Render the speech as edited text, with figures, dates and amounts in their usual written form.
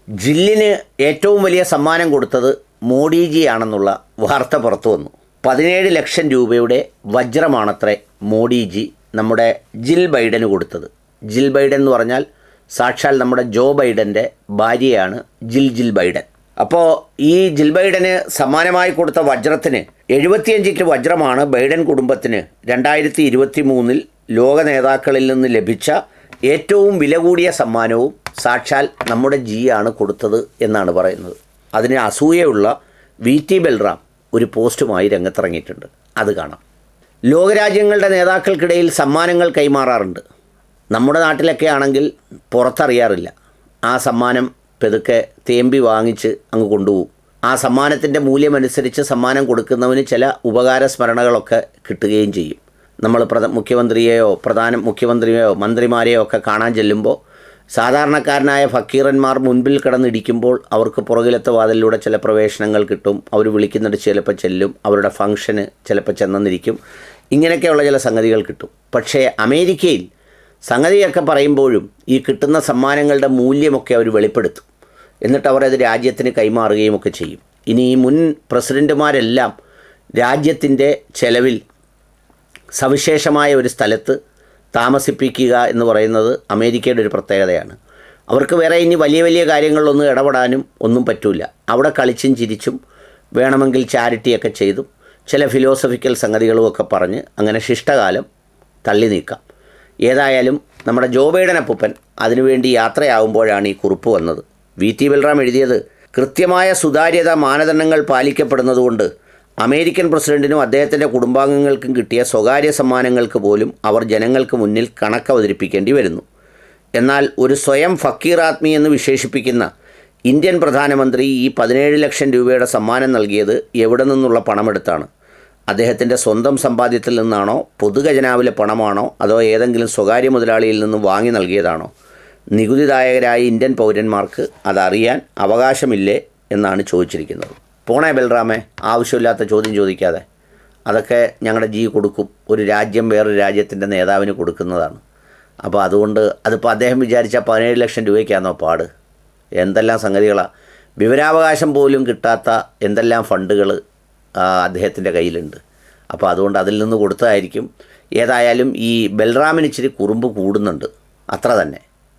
ജില്ലിന് ഏറ്റവും വലിയ സമ്മാനം കൊടുത്തത് മോഡിജിയാണെന്നുള്ള വാർത്ത പുറത്തു വന്നു. 17 ലക്ഷം രൂപയുടെ വജ്രമാണത്രേ മോഡിജി നമ്മുടെ ജിൽ ബൈഡന് കൊടുത്തത്. ജിൽ ബൈഡൻ എന്ന് പറഞ്ഞാൽ സാക്ഷാൽ നമ്മുടെ ജോ ബൈഡൻ്റെ ഭാര്യയാണ് ജിൽ ബൈഡൻ. അപ്പോൾ ഈ ജിൽ ബൈഡന് സമ്മാനമായി കൊടുത്ത വജ്രത്തിന് 75 കിലോ വജ്രമാണ് ബൈഡൻ കുടുംബത്തിന് 2023 ലോക നേതാക്കളിൽ നിന്ന് ലഭിച്ച ഏറ്റവും വില കൂടിയ സമ്മാനവും സാക്ഷാൽ നമ്മുടെ ജിയാണ് കൊടുത്തത് എന്നാണ് പറയുന്നത്. അതിന് അസൂയയുള്ള VT ബൽറാം ഒരു പോസ്റ്റുമായി രംഗത്തിറങ്ങിയിട്ടുണ്ട്. അത് കാണാം. ലോകരാജ്യങ്ങളുടെ നേതാക്കൾക്കിടയിൽ സമ്മാനങ്ങൾ കൈമാറാറുണ്ട്. നമ്മുടെ നാട്ടിലൊക്കെ ആണെങ്കിൽ പുറത്തറിയാറില്ല. ആ സമ്മാനം പെതുക്കെ തേമ്പി വാങ്ങിച്ച് അങ്ങ് കൊണ്ടുപോകും. ആ സമ്മാനത്തിൻ്റെ മൂല്യമനുസരിച്ച് സമ്മാനം കൊടുക്കുന്നവന് ചില ഉപകാര സ്മരണകളൊക്കെ കിട്ടുകയും ചെയ്യും. നമ്മൾ മുഖ്യമന്ത്രിയെയോ മന്ത്രിമാരെയോ ഒക്കെ കാണാൻ ചെല്ലുമ്പോൾ സാധാരണക്കാരനായ ഫക്കീറന്മാർ മുൻപിൽ കിടന്നിടിക്കുമ്പോൾ അവർക്ക് പുറകിലത്തെ വാതിലിലൂടെ ചില പ്രവേശനങ്ങൾ കിട്ടും. അവർ വിളിക്കുന്നിട്ട് ചിലപ്പോൾ ചെല്ലും. അവരുടെ ഫംഗ്ഷന് ചിലപ്പോൾ ചെന്നെന്നിരിക്കും. ഇങ്ങനെയൊക്കെയുള്ള ചില സംഗതികൾ കിട്ടും. പക്ഷേ അമേരിക്കയിൽ സംഗതിയൊക്കെ പറയുമ്പോഴും ഈ കിട്ടുന്ന സമ്മാനങ്ങളുടെ മൂല്യമൊക്കെ അവർ വെളിപ്പെടുത്തും. എന്നിട്ട് അവർ അത് രാജ്യത്തിന് കൈമാറുകയും ഒക്കെ ചെയ്യും. ഇനി ഈ മുൻ പ്രസിഡൻറ്റുമാരെല്ലാം രാജ്യത്തിൻ്റെ ചെലവിൽ സവിശേഷമായ ഒരു സ്ഥലത്ത് താമസിപ്പിക്കുക എന്ന് പറയുന്നത് അമേരിക്കയുടെ ഒരു പ്രത്യേകതയാണ്. അവർക്ക് വേറെ ഇനി വലിയ വലിയ കാര്യങ്ങളിലൊന്നും ഇടപെടാനും ഒന്നും പറ്റില്ല. അവിടെ കളിച്ചും ചിരിച്ചും വേണമെങ്കിൽ ചാരിറ്റിയൊക്കെ ചെയ്തും ചില ഫിലോസഫിക്കൽ സംഗതികളുമൊക്കെ പറഞ്ഞ് അങ്ങനെ ശിഷ്ടകാലം തള്ളി നീക്കാം. ഏതായാലും നമ്മുടെ ജോ ബൈഡൻ അപ്പൂപ്പൻ അതിനുവേണ്ടി യാത്രയാവുമ്പോഴാണ് ഈ കുറിപ്പ് വന്നത്. VT ബൽറാം എഴുതിയത്, കൃത്യമായ സുതാര്യത മാനദണ്ഡങ്ങൾ പാലിക്കപ്പെടുന്നതുകൊണ്ട് അമേരിക്കൻ പ്രസിഡന്റിനും അദ്ദേഹത്തിൻ്റെ കുടുംബാംഗങ്ങൾക്കും കിട്ടിയ സ്വകാര്യ സമ്മാനങ്ങൾക്ക് പോലും അവർ ജനങ്ങൾക്ക് മുന്നിൽ കണക്ക് അവതരിപ്പിക്കേണ്ടി വരുന്നു. എന്നാൽ ഒരു സ്വയം ഫക്കീർ ആത്മി എന്ന് വിശേഷിപ്പിക്കുന്ന ഇന്ത്യൻ പ്രധാനമന്ത്രി ഈ 17 ലക്ഷം രൂപയുടെ സമ്മാനം നൽകിയത് എവിടെ നിന്നുള്ള പണമെടുത്താണ്? അദ്ദേഹത്തിൻ്റെ സ്വന്തം സമ്പാദ്യത്തിൽ നിന്നാണോ, പൊതുഖജനാവിലെ പണമാണോ, അതോ ഏതെങ്കിലും സ്വകാര്യ മുതലാളിയിൽ നിന്നും വാങ്ങി നൽകിയതാണോ? നികുതിദായകരായ ഇന്ത്യൻ പൗരന്മാർക്ക് അതറിയാൻ അവകാശമില്ലേ എന്നാണ് ചോദിച്ചിരിക്കുന്നത്. പോണേ ബൽറാമേ, ആവശ്യമില്ലാത്ത ചോദ്യം ചോദിക്കാതെ. അതൊക്കെ ഞങ്ങളുടെ ജി കൊടുക്കും. ഒരു രാജ്യം വേറൊരു രാജ്യത്തിൻ്റെ നേതാവിന് കൊടുക്കുന്നതാണ്. അപ്പോൾ അതുകൊണ്ട് അതിപ്പോൾ അദ്ദേഹം വിചാരിച്ച 17 ലക്ഷം രൂപയ്ക്കാണോ പാട്? എന്തെല്ലാം സംഗതികളാണ്. വിവരാവകാശം പോലും കിട്ടാത്ത എന്തെല്ലാം ഫണ്ടുകൾ അദ്ദേഹത്തിൻ്റെ കയ്യിലുണ്ട്. അപ്പോൾ അതുകൊണ്ട് അതിൽ നിന്ന് കൊടുത്തതായിരിക്കും. ഏതായാലും ഈ ബൽറാമിന് ഇച്ചിരി കുറുമ്പ് കൂടുന്നുണ്ട്, അത്ര തന്നെ.